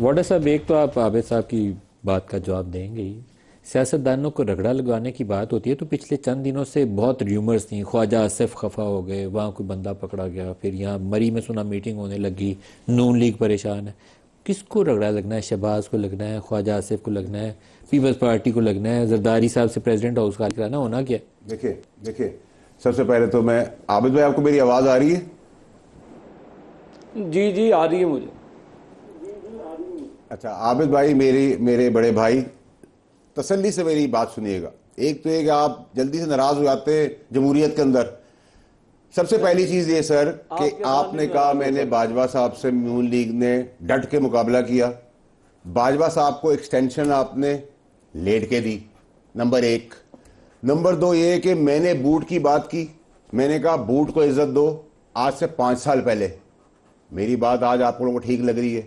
Order صاحب، ایک تو آپ عابد صاحب کی بات کا جواب دیں گے ہی. سیاستدانوں کو رگڑا لگانے کی بات ہوتی ہے تو پچھلے چند دنوں سے بہت ریومرز تھیں. خواجہ آصف خفا ہو گئے، وہاں کوئی بندہ پکڑا گیا، پھر یہاں مری میں سنا میٹنگ ہونے لگی، نون لیگ پریشان ہے. کس کو رگڑا لگنا ہے؟ شہباز کو لگنا ہے، خواجہ آصف کو لگنا ہے، پیپلز پارٹی کو لگنا ہے، زرداری صاحب سے پریزیڈنٹ ہاؤس کا کرانا ہونا کیا؟ دیکھیں سب سے پہلے تو میں عابد بھائی، آپ کو میری آواز آ رہی ہے؟ جی آ رہی ہے مجھے. اچھا عابد بھائی، میرے بڑے بھائی، تسلی سے میری بات سنیے گا. ایک تو یہ کہ آپ جلدی سے ناراض ہو جاتے ہیں جمہوریت کے اندر. سب سے پہلی چیز یہ سر کہ آپ نے کہا میں نے باجوہ صاحب سے نون لیگ نے ڈٹ کے مقابلہ کیا. باجوہ صاحب کو ایکسٹینشن آپ نے لیٹ کے دی، نمبر ایک. نمبر دو یہ کہ میں نے بوٹ کی بات کی. میں نے کہا بوٹ کو عزت دو. آج سے 5 سال پہلے میری بات آج آپ لوگوں کو ٹھیک لگ رہی ہے.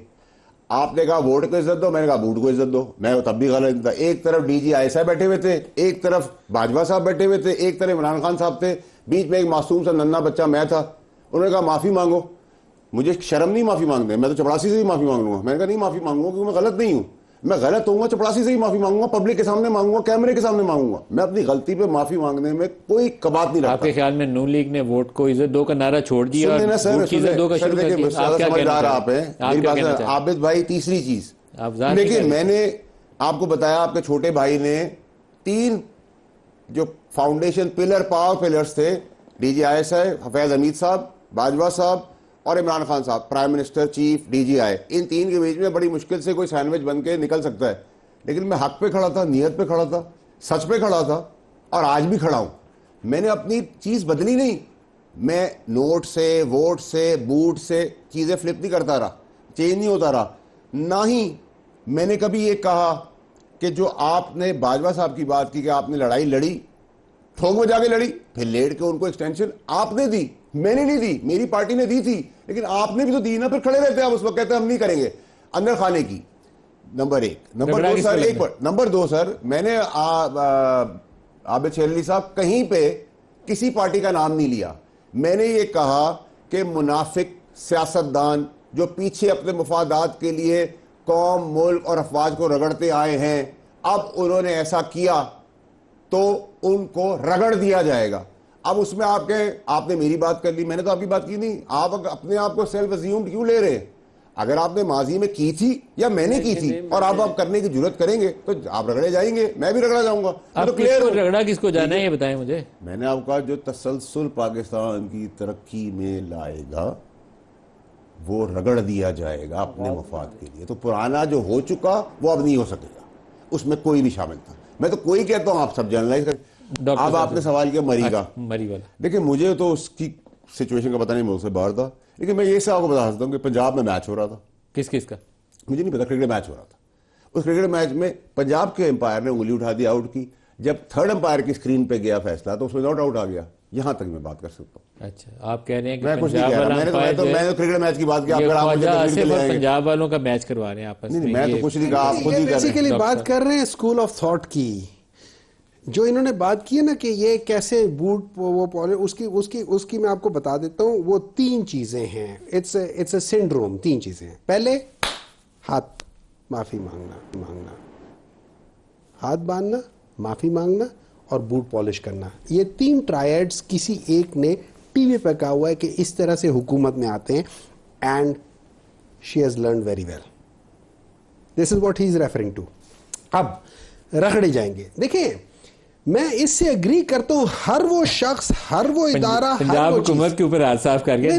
آپ نے کہا ووٹ کو عزت دو، میں نے کہا بوٹ کو عزت دو. میں تب بھی غلط تھا. ایک طرف ڈی جی آئی صاحب بیٹھے ہوئے تھے، ایک طرف باجوہ صاحب بیٹھے ہوئے تھے، ایک طرف عمران خان صاحب تھے، بیچ میں ایک معصوم سا ننھا بچہ میں تھا. انہوں نے کہا معافی مانگو. مجھے شرم نہیں معافی مانگنے، میں تو چپڑاسی سے بھی معافی مانگ لوں گا. میں نے کہا نہیں معافی مانگوں گا کیونکہ میں غلط نہیں ہوں. میں غلط ہوں گا چپڑاسی سے بھی معافی مانگوں گا، پبلک کے سامنے مانگوں گا، کیمرے کے سامنے مانگوں گا. میں اپنی غلطی پہ معافی مانگنے میں کوئی کباط نہیں رکھتا. آپ کے خیال میں نون لیگ نے ووٹ کو عزت دو کا نعرہ چھوڑ دیا اور ووٹ کی عزت دو کا شروع کر دیا؟ آپ کیا کہنا چاہتے ہیں؟ میری بات عابد بھائی، تیسری چیز لیکن میں نے آپ کو بتایا، آپ کے چھوٹے بھائی نے 3 جو فاؤنڈیشن پلر، پاور پلرز تھے، ڈی جی آئی صاحب، حفیظ حمید صاحب، باجوہ صاحب اور عمران خان صاحب، prime minister, chief, D G I. ان 3 کے بیچ میں بڑی مشکل سے کوئی سینڈوچ بن کے نکل سکتا ہے. لیکن میں حق پہ کھڑا تھا، نیت پہ کھڑا تھا، سچ پہ کھڑا تھا اور آج بھی کھڑا ہوں. میں نے اپنی چیز بدلی نہیں. میں نوٹ سے، ووٹ سے، بوٹ سے چیزیں فلپ نہیں کرتا رہا، چینج نہیں ہوتا رہا. نہ ہی میں نے کبھی یہ کہا کہ جو آپ نے باجوہ صاحب کی بات کی کہ آپ نے لڑائی لڑی، ٹھوک میں جا کے لڑی، پھر لیٹ کے ان کو ایکسٹینشن آپ نے دی، میں نے نہیں دی، میری پارٹی نے دی تھی، لیکن آپ نے بھی تو دی نا. پھر کھڑے رہتے ہیں آپ اس وقت، کہتے ہیں ہم نہیں کریں گے اندر خانے کی. نمبر ایک. نمبر دو سر، میں نے عابد شیر علی صاحب کہیں پہ کسی پارٹی کا نام نہیں لیا. میں نے یہ کہا کہ منافق سیاستدان جو پیچھے اپنے مفادات کے لیے قوم، ملک اور افواج کو رگڑتے آئے ہیں، اب انہوں نے ایسا کیا تو ان کو رگڑ دیا جائے گا. اب اس میں آپ نے میری بات کر لی، میں نے تو آپ کی بات کی نہیں. آپ اپنے آپ کو سیلف ازیومڈ کیوں لے رہے ہیں؟ اگر آپ نے ماضی میں کی تھی یا میں نے کی تھی اور آپ کرنے کی جرت کریں گے تو آپ رگڑے جائیں گے، میں بھی رگڑا جاؤں گا. رگڑا کس کو جانا ہے یہ بتائیں مجھے. میں نے آپ کا جو تسلسل پاکستان کی ترقی میں لائے گا وہ رگڑ دیا جائے گا اپنے مفاد کے لیے. تو پرانا جو ہو چکا وہ اب نہیں ہو سکے گا، اس میں کوئی بھی شامل تھا. میں تو کوئی کہتا ہوں آپ سب جنرلائز کریں. اب آپ نے سوال کیا مری کا. مری والا دیکھیں مجھے تو اس کی سچویشن کا پتہ نہیں، مجھ سے باہر تھا، لیکن میں یہ سے آپ کو بتا سکتا ہوں کہ پنجاب میں میچ ہو رہا تھا. کس کا مجھے نہیں پتا، کرکٹ میچ ہو رہا تھا. اس کرکٹ میچ میں پنجاب کے امپائر نے انگلی اٹھا دی آؤٹ کی. جب تھرڈ امپائر کی اسکرین پہ گیا فیصلہ تو اس میں ناٹ آؤٹ آ گیا. یہاں تک میں بات کر سکتا ہوں. اچھا آپ کہہ رہے ہیں کہ میں کچھ نہیں کہہ رہا، میں تو کرکٹ میچ کی بات کی. پنجاب والوں کا میچ کروا رہے ہیں آپس میں. میں تو کچھ نہیں کہا، آپ خود ہی بیسیکلی بات کر رہے ہیں اسکول آف تھاٹ کی. جو انہوں نے بات کی ہے نا کہ یہ کیسے بوٹ وہ اس کی میں آپ کو بتا دیتا ہوں. وہ 3 چیزیں ہیں. It's a syndrome. 3 چیزیں ہیں. پہلے ہاتھ معافی مانگنا، ہاتھ باندھنا، معافی مانگنا اور بوٹ پالش کرنا. یہ 3 ٹرائیڈز کسی ایک نے ٹی وی پہ کہا ہوا ہے کہ اس طرح سے حکومت میں آتے ہیں. And she has learned very well. This is what he is referring to. اب رگڑے جائیں گے. دیکھیں میں اس سے اگری کرتا ہوں. ہر وہ شخص، ہر وہ ادارہ، پنجاب حکومت کے اوپر ہاتھ صاف کر کے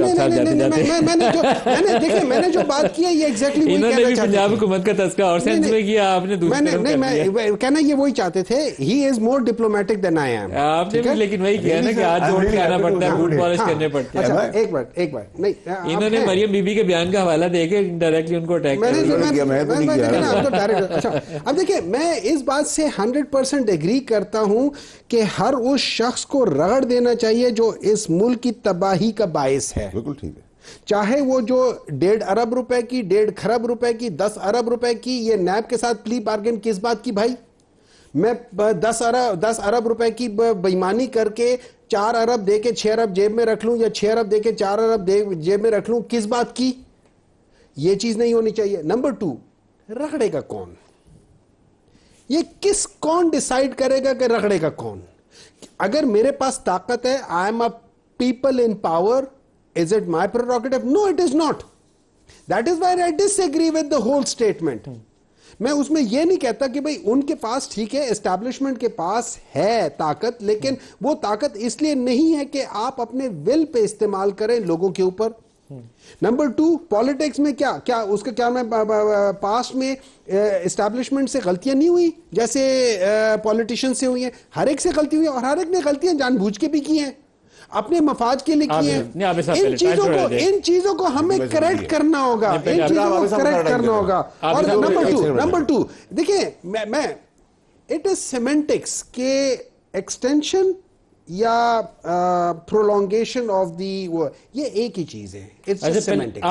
میں نے جو بات کی ہے یہ ایگزیکٹلی انہوں نے بھی پنجاب حکومت کا تذکرہ اور سینس میں کیا، آپ نے میں کہنا یہ وہی چاہتے تھے. ہی از مور ڈپلومیٹک دین آئی ایم. آپ نے بھی لیکن وہی کیا نا کہ ہاتھ جوڑ کے آنا پڑتا ہے، بوٹ پالش کرنے پڑتے ہیں. ایک منٹ نہیں، انہوں نے مریم بی بی کے بیان کا حوالہ دے کے ڈائریکٹلی ان کو اٹیک کیا. اب دیکھیں میں اس بات سے 100% ایگری کرتا ہوں کہ ہر اس شخص کو رگڑ دینا چاہیے جو اس ملک کی تباہی کا باعث ہے. بالکل ٹھیک ہے. چاہے وہ جو 1.5 ارب روپے کی، 1.5 خرب روپے کی، 10 ارب روپے کی. یہ نیب کے ساتھ پلی بارگن کس بات کی بھائی؟ میں 10 ارب روپے کی بےایمانی کر کے 4 ارب دے کے 6 ارب جیب میں رکھ لوں، یا 6 ارب دے کے 4 ارب جیب میں رکھ لوں، کس بات کی؟ یہ چیز نہیں ہونی چاہیے. نمبر 2، رگڑے گا کون؟ یہ کون ڈیسائیڈ کرے گا کہ رگڑے گا کون؟ اگر میرے پاس طاقت ہے, I am a people in power, is it my prerogative? No, it is not. That is why I disagree with the whole statement. میں اس میں یہ نہیں کہتا کہ بھئی ان کے پاس ٹھیک ہے, اسٹیبلشمنٹ کے پاس ہے طاقت, لیکن وہ طاقت اس لیے نہیں ہے کہ آپ اپنے ول پہ استعمال کریں لوگوں کے اوپر. نمبر 2, پالیٹکس میں کیا اس کا کیا میں پاسٹ میں اسٹیبلشمنٹ سے غلطیاں نہیں ہوئی جیسے پالیٹیشین سے ہوئی ہیں؟ ہر ایک سے غلطی ہوئی, اور ہر ایک نے غلطیاں جان بوجھ کے بھی کی ہیں, اپنے مفاد کے لیے کی ہیں. ان چیزوں کو ہمیں کریکٹ کرنا ہوگا, ان چیزوں کو کریکٹ کرنا ہوگا. اور نمبر 2 دیکھیں, میں اٹ از سیمنٹکس کے ایکسٹینشن یا پرولونگیشن آف دی, یہ ایک ہی چیز ہے, اٹس سیمنٹکس.